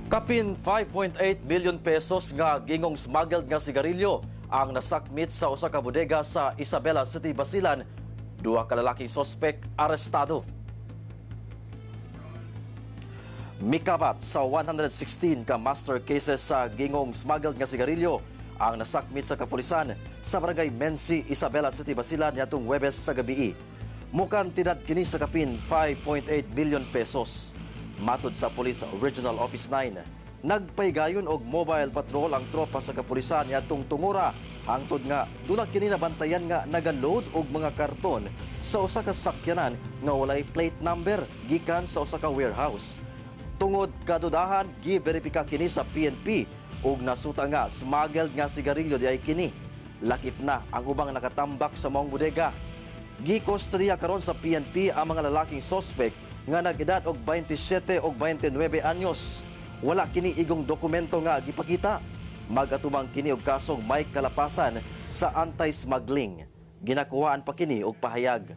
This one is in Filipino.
Kapin 5.8 million pesos nga gingong smuggled nga sigarilyo ang nasakmit sa usa ka bodega sa Isabela City, Basilan. Duha ka lalaking sospek arestado. Mikabat sa 116 ka master cases sa gingong smuggled nga sigarilyo ang nasakmit sa kapulisan sa barangay Mensi, Isabela City, Basilan niadtong Huwebes sa gabi. Mukan tinad kini sa kapin 5.8 million pesos. Matod sa Police Regional Office 9, nagpaygayon og mobile patrol ang tropa sa kapulisan niadtong Tungura hangtod nga dunag kini nabantayan nga nagaload og mga karton sa usa ka sakyanan nga walay plate number gikan sa usa ka warehouse. Tungod kadudahan, giberipika kini sa PNP ug nasuta nga smuggled nga sigarilyo di ay kini. Lakip na ang ubang nakatambak sa maong bodega. Gikustodiya karon sa PNP ang mga lalaking sospek nga nag-edad og 27 og 29 anyos. Wala kini igong dokumento nga gipakita. Magatubang kini og kasong may kalapasan sa anti-smuggling. Ginakuhaan pa kini og pahayag.